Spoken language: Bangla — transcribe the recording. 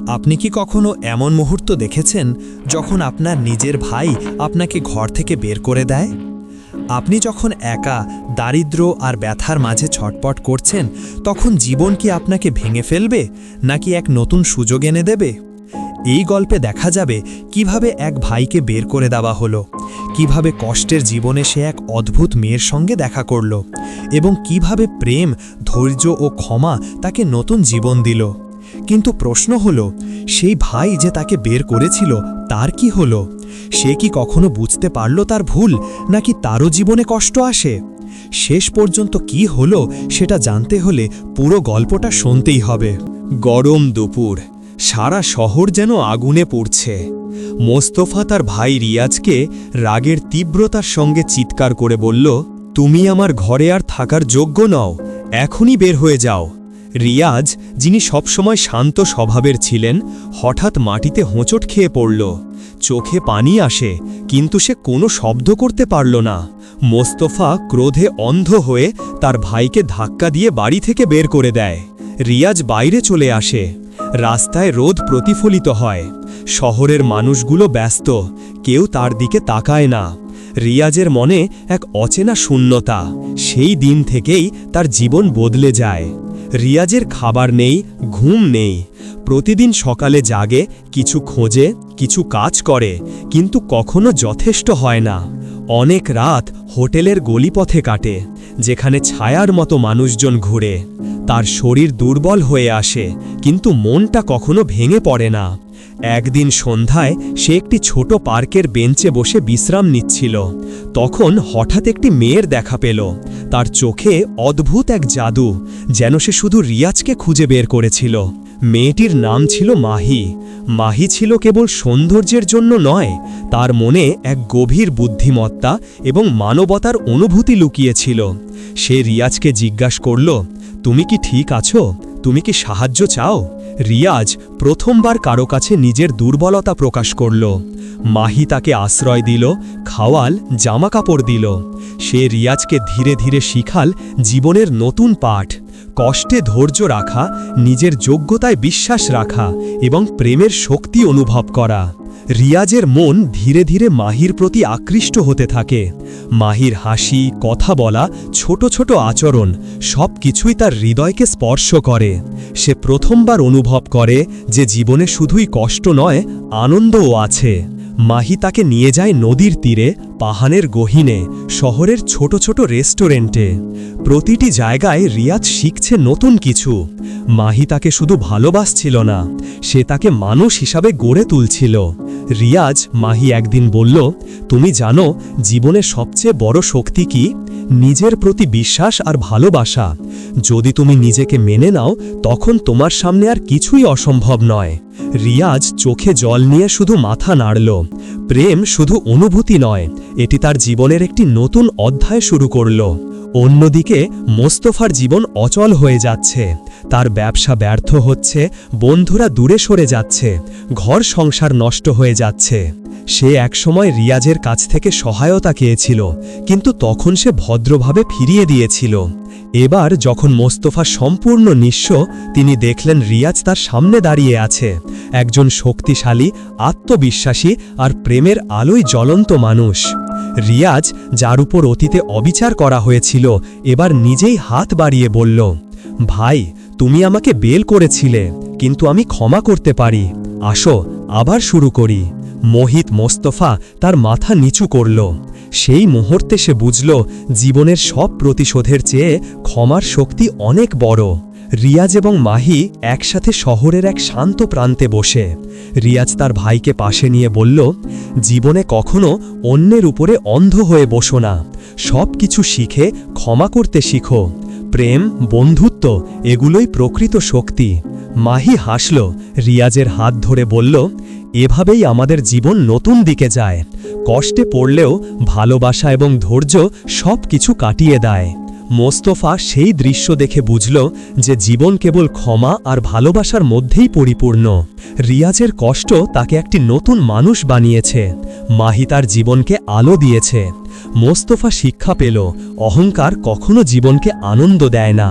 আপনি কি কখনো এমন মুহূর্ত দেখেছেন যখন আপনার নিজের ভাই আপনাকে ঘর থেকে বের করে দেয়? আপনি যখন একা, দারিদ্র্য আর ব্যথার মাঝে ছটপট করছেন, তখন জীবন কি আপনাকে ভেঙে ফেলবে নাকি এক নতুন সুযোগ এনে দেবে? এই গল্পে দেখা যাবে কিভাবে এক ভাইকে বের করে দেওয়া হলো, কিভাবে কষ্টের জীবনে সে এক অদ্ভুত মেয়ের সঙ্গে দেখা করল, এবং কিভাবে প্রেম, ধৈর্য ও ক্ষমা তাকে নতুন জীবন দিল। কিন্তু প্রশ্ন হলো, সেই ভাই যে তাকে বের করেছিল তার কি হলো? সে কি কখনো বুঝতে পারল তার ভুল, নাকি তারও জীবনে কষ্ট আসে? শেষ পর্যন্ত কি হলো সেটা জানতে হলে পুরো গল্পটা শুনতেই হবে। গরম দুপুর, সারা শহর যেন আগুনে পুড়ছে। মোস্তফা তার ভাই রিয়াজকে রাগের তীব্রতার সঙ্গে চিৎকার করে বলল, তুমি আমার ঘরে আর থাকার যোগ্য নও, এখনই বের হয়ে যাও। রিয়াজ, যিনি সবসময় শান্ত স্বভাবের ছিলেন, হঠাৎ মাটিতে হোঁচট খেয়ে পড়ল। চোখে পানি আসে, কিন্তু সে কোনো শব্দ করতে পারল না। মোস্তফা ক্রোধে অন্ধ হয়ে তার ভাইকে ধাক্কা দিয়ে বাড়ি থেকে বের করে দেয়। রিয়াজ বাইরে চলে আসে। রাস্তায় রোদ প্রতিফলিত হয়। শহরের মানুষগুলো ব্যস্ত, কেউ তার দিকে তাকায় না। রিয়াজের মনে এক অচেনা শূন্যতা। সেই দিন থেকেই তার জীবন বদলে যায়। রিয়াজের খাবার নেই, ঘুম নেই। প্রতিদিন সকালে জাগে, কিছু খোঁজে, কিছু কাজ করে, কিন্তু কখনো যথেষ্ট হয় না। অনেক রাত হোটেলের গলিপথে কাটে, যেখানে ছায়ার মতো মানুষজন ঘুরে। তার শরীর দুর্বল হয়ে আসে, কিন্তু মনটা কখনো ভেঙে পড়ে না। একদিন সন্ধ্যায় সে একটি ছোট পার্কের বেঞ্চে বসে বিশ্রাম নিচ্ছিল। তখন হঠাৎ একটি মেয়ের দেখা পেল। তার চোখে অদ্ভুত এক জাদু, যেন সে শুধু রিয়াজকে খুঁজে বের করেছিল। মেয়েটির নাম ছিল মাহি। মাহি ছিল কেবল সৌন্দর্যের জন্য নয়, তার মনে এক গভীর বুদ্ধিমত্তা এবং মানবতার অনুভূতি লুকিয়েছিল। সে রিয়াজকে জিজ্ঞাসা করল, তুমি কি ঠিক আছো? তুমি কি সাহায্য চাও? রিয়াজ প্রথমবার কারো কাছে নিজের দুর্বলতা প্রকাশ করল। মাহি তাকে আশ্রয় দিল, খাওয়াল, জামাকাপড় দিল। সে রিয়াজকে ধীরে ধীরে শিখাল জীবনের নতুন পাঠ: কষ্টে ধৈর্য রাখা, নিজের যোগ্যতায় বিশ্বাস রাখা এবং প্রেমের শক্তি অনুভব করা। রিয়াজের মন ধীরে ধীরে মাহির প্রতি আকৃষ্ট হতে থাকে। মাহির হাসি, কথা বলা, ছোট ছোট আচরণ, সব কিছুই তার হৃদয়কে স্পর্শ করে। সে প্রথমবার অনুভব করে যে জীবনে শুধুই কষ্ট নয়, আনন্দও আছে। মাহি তাকে নিয়ে যায় নদীর তীরে, পাহাড়ের গহীনে, শহরের ছোট ছোট রেস্টুরেন্টে। প্রতিটি জায়গায় রিয়াজ শিখছে নতুন কিছু। মাহি তাকে শুধু ভালোবাসছিল না, সে তাকে মানুষ হিসাবে গড়ে তুলছিল। রিয়াজ, মাহি একদিন বলল, তুমি জানো জীবনের সবচেয়ে বড় শক্তি কি? নিজের প্রতি বিশ্বাস আর ভালোবাসা। যদি তুমি নিজেকে মেনে নাও, তখন তোমার সামনে আর কিছুই অসম্ভব নয়। রিয়াজ চোখে জল নিয়ে শুধু মাথা নাড়ল। প্রেম শুধু অনুভূতি নয়, এটি তার জীবনের একটি নতুন অধ্যায় শুরু করল। অন্যদিকে মোস্তফার জীবন অচল হয়ে যাচ্ছে। তার ব্যবসা ব্যর্থ হচ্ছে, বন্ধুরা দূরে সরে যাচ্ছে, ঘর সংসার নষ্ট হয়ে যাচ্ছে। সে একসময় রিয়াজের কাছ থেকে সহায়তা চেয়েছিল, কিন্তু তখন সে ভদ্রভাবে ফিরিয়ে দিয়েছিল। এবার যখন মোস্তফা সম্পূর্ণ নিঃস্ব, তিনি দেখলেন রিয়াজ তার সামনে দাঁড়িয়ে আছে, একজন শক্তিশালী, আত্মবিশ্বাসী আর প্রেমের আলোয় জ্বলন্ত মানুষ। রিয়াজ, যার উপর অতীতে অবিচার করা হয়েছিল, এবার নিজেই হাত বাড়িয়ে বলল, ভাই, তুমি আমাকে বেল করেছিলে, কিন্তু আমি ক্ষমা করতে পারি। আসো, আবার শুরু করি। মোহিত মোস্তফা তার মাথা নিচু করল। সেই মুহূর্তে সে বুঝল, জীবনের সব প্রতিশোধের চেয়ে ক্ষমার শক্তি অনেক বড়। রিয়াজ এবং মাহি একসাথে শহরের এক শান্ত প্রান্তে বসে। রিয়াজ তার ভাইকে পাশে নিয়ে বলল, জীবনে কখনো অন্যের উপরে অন্ধ হয়ে বসো না, সব কিছু শিখে ক্ষমা করতে শিখো। প্রেম, বন্ধুত্ব, এগুলোই প্রকৃত শক্তি। মাহি হাসল, রিয়াজের হাত ধরে বলল, এভাবেই আমাদের জীবন নতুন দিকে যায়। কষ্টে পড়লেও ভালোবাসা এবং ধৈর্য সব কিছু কাটিয়ে দেয়। মোস্তফা সেই দৃশ্য দেখে বুঝল যে জীবন কেবল ক্ষমা আর ভালোবাসার মধ্যেই পরিপূর্ণ। রিয়াজের কষ্ট তাকে একটি নতুন মানুষ বানিয়েছে। মাহি তার জীবনকে আলো দিয়েছে। মোস্তফা শিক্ষা পেল, অহংকার কখনো জীবনকে আনন্দ দেয় না।